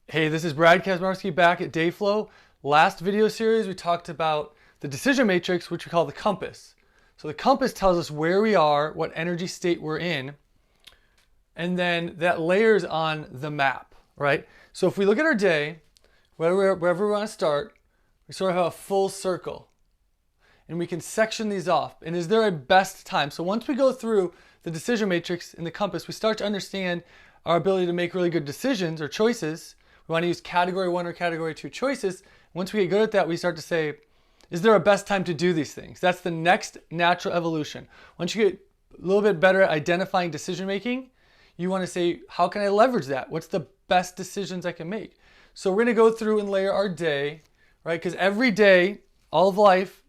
Hey, this is Brad Kazmarski back at DayFlow. Last video series, we talked about the decision matrix, which we call the compass. So the compass tells us where we are, what energy state we're in, and then that layers on the map, right? So if we look at our day, wherever we want to start, we sort of have a full circle. And we can section these off. And is there a best time? So once we go through the decision matrix in the compass, we start to understand our ability to make really good decisions or choices. We want to use category 1 or category 2 choices. Once we get good at that, we start to say, is there a best time to do these things? That's the next natural evolution. Once you get a little bit better at identifying decision making, you want to say, how can I leverage that? What's the best decisions I can make? So we're going to go through and layer our day, right? Because every day, all of life,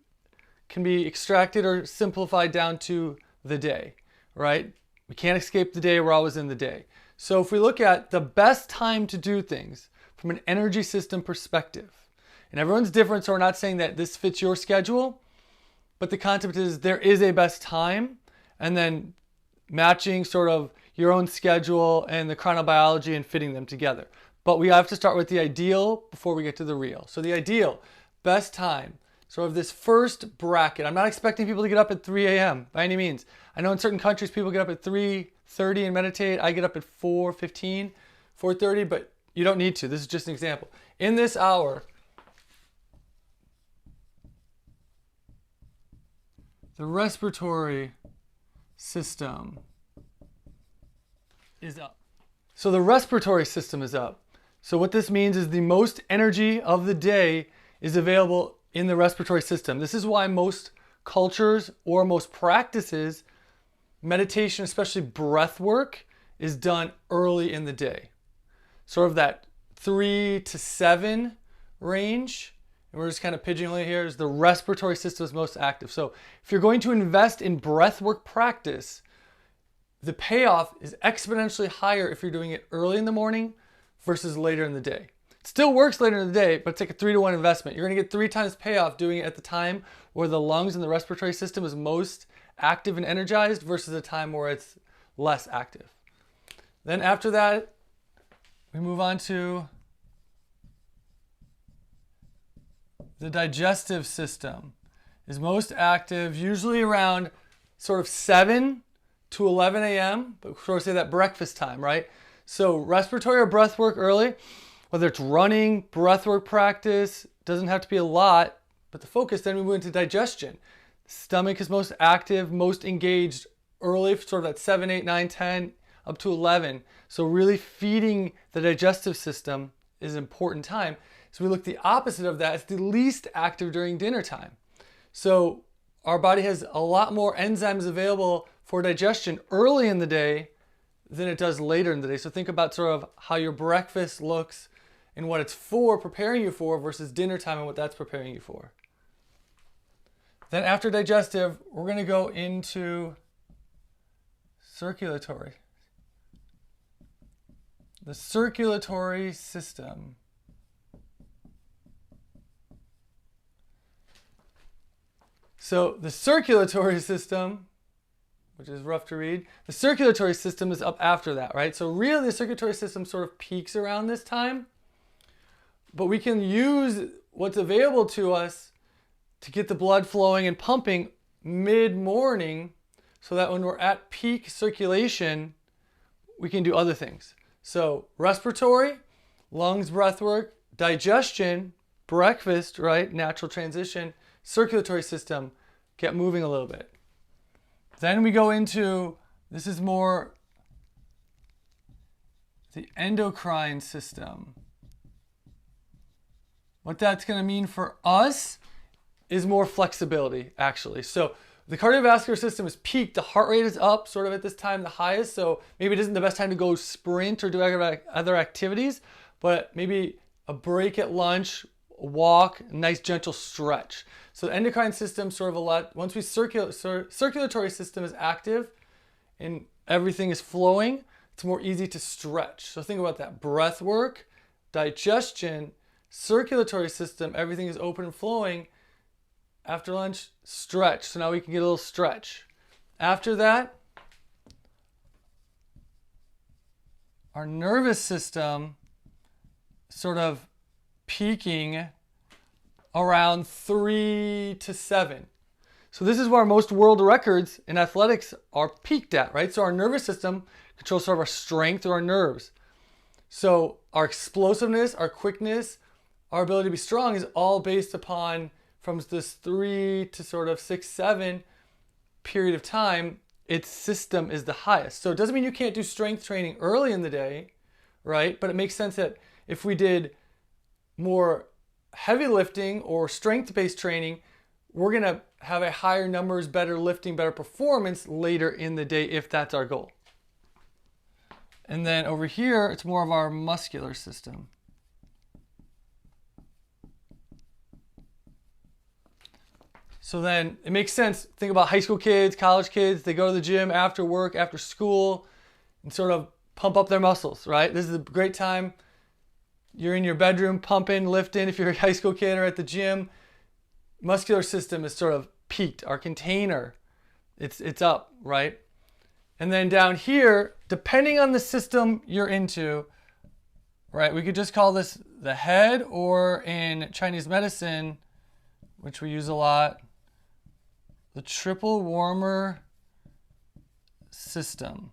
can be extracted or simplified down to the day, right? We can't escape the day, we're always in the day. So if we look at the best time to do things from an energy system perspective, and everyone's different, so we're not saying that this fits your schedule, but the concept is there is a best time, and then matching sort of your own schedule and the chronobiology and fitting them together. But we have to start with the ideal before we get to the real. So the ideal, best time, sort of this first bracket. I'm not expecting people to get up at 3 a.m. by any means. I know in certain countries people get up at 3:30 and meditate. I get up at 4:15, 4:30, but you don't need to. This is just an example. In this hour, the respiratory system is up. So the respiratory system is up. So what this means is the most energy of the day is available in the respiratory system. This is why most cultures or most practices, meditation, especially breath work, is done early in the day. Sort of that 3 to 7 range. And we're just kind of pigeonholing here is the respiratory system is most active. So if you're going to invest in breath work practice, the payoff is exponentially higher if you're doing it early in the morning versus later in the day. It still works later in the day, but it's like a 3-to-1 investment. You're going to get 3 times payoff doing it at the time where the lungs and the respiratory system is most active and energized versus a time where it's less active. Then after that, we move on to the digestive system is most active usually around sort of 7 to 11 a.m., but sort of say that breakfast time, right? So respiratory or breath work early, whether it's running, breathwork practice, doesn't have to be a lot, but the focus, then we move into digestion. The stomach is most active, most engaged early, sort of at 7, 8, 9, 10, up to 11. So really feeding the digestive system is an important time. So we look the opposite of that. It's the least active during dinner time. So our body has a lot more enzymes available for digestion early in the day than it does later in the day. So think about sort of how your breakfast looks and what it's for, preparing you for, versus dinner time and what that's preparing you for. Then after digestive, we're going to go into circulatory. The circulatory system. So the circulatory system, which is rough to read, the circulatory system is up after that, right? So really the circulatory system sort of peaks around this time. But we can use what's available to us to get the blood flowing and pumping mid-morning so that when we're at peak circulation, we can do other things. So respiratory, lungs, breath work, digestion, breakfast, right? Natural transition, circulatory system, get moving a little bit. Then we go into, this is more the endocrine system. What that's going to mean for us is more flexibility, actually. So the cardiovascular system is peaked. The heart rate is up sort of at this time, the highest. So maybe it isn't the best time to go sprint or do other activities, but maybe a break at lunch, a walk, a nice gentle stretch. So the endocrine system sort of a lot, once we circulatory system is active and everything is flowing, it's more easy to stretch. So think about that. Breath work, digestion, circulatory system, everything is open and flowing. After lunch, stretch. So now we can get a little stretch. After that, our nervous system sort of peaking around 3 to 7. So this is where most world records in athletics are peaked at, right? So our nervous system controls sort of our strength or our nerves. So our explosiveness, our quickness, our ability to be strong is all based upon from this 3 to sort of 6, 7 period of time, its system is the highest. So it doesn't mean you can't do strength training early in the day, right? But it makes sense that if we did more heavy lifting or strength-based training, we're going to have a higher numbers, better lifting, better performance later in the day if that's our goal. And then over here, it's more of our muscular system. So then it makes sense. Think about high school kids, college kids. They go to the gym after work, after school, and sort of pump up their muscles, right? This is a great time. You're in your bedroom pumping, lifting. If you're a high school kid or at the gym, muscular system is sort of peaked. Our container, it's up, right? And then down here, depending on the system you're into, right? We could just call this the head, or in Chinese medicine, which we use a lot, the triple warmer system.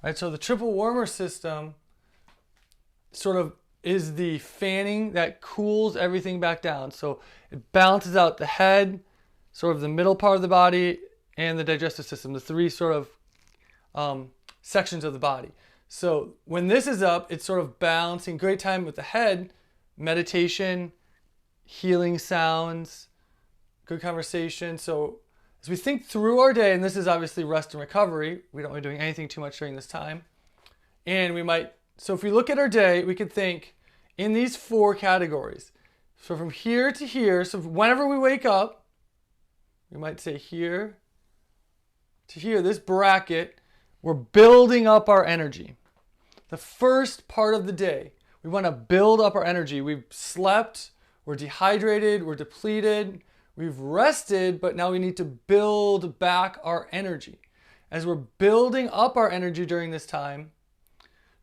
Right? So the triple warmer system sort of is the fanning that cools everything back down. So it balances out the head, sort of the middle part of the body, and the digestive system, the three sort of sections of the body. So when this is up, it's sort of balancing. Great time with the head, meditation, healing sounds, good conversation. So as we think through our day, and this is obviously rest and recovery, we don't want to be doing anything too much during this time. And we might, so if we look at our day, we could think in these 4 categories. So from here to here, so whenever we wake up, we might say here to here, this bracket, we're building up our energy. The first part of the day, we want to build up our energy. We've slept, we're dehydrated, we're depleted, we've rested, but now we need to build back our energy. As we're building up our energy during this time,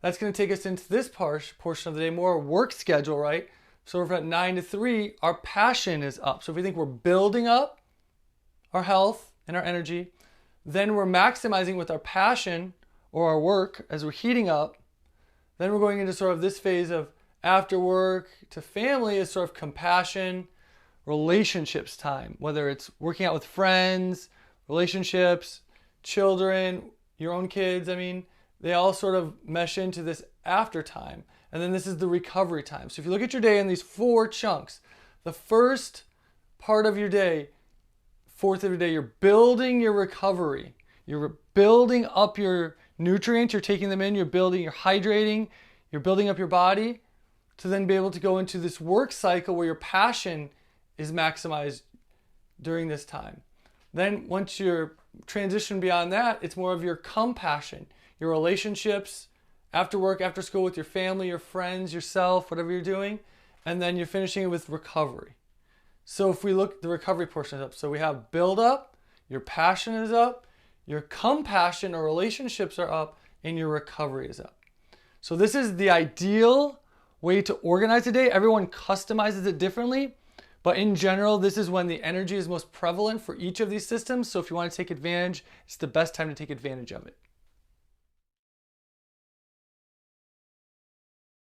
that's going to take us into this portion of the day, more work schedule, right? So if we're at 9 to 3, our passion is up. So if we think we're building up our health and our energy, then we're maximizing with our passion or our work as we're heating up. Then we're going into sort of this phase of after work to family is sort of compassion, relationships time, whether it's working out with friends, relationships, children, your own kids. I mean, they all sort of mesh into this after time. And then this is the recovery time. So if you look at your day in these 4 chunks, the first part of your day, fourth of your day, you're building your recovery. You're building up your nutrients, you're taking them in, you're hydrating, you're building up your body to then be able to go into this work cycle where your passion is maximized during this time. Then once you're transitioned beyond that, it's more of your compassion, your relationships, after work, after school with your family, your friends, yourself, whatever you're doing. And then you're finishing it with recovery. So if we look, the recovery portion is up. So we have build up, your passion is up, your compassion or relationships are up, and your recovery is up. So this is the ideal way to organize the day. Everyone customizes it differently, but in general, this is when the energy is most prevalent for each of these systems. So if you want to take advantage, it's the best time to take advantage of it.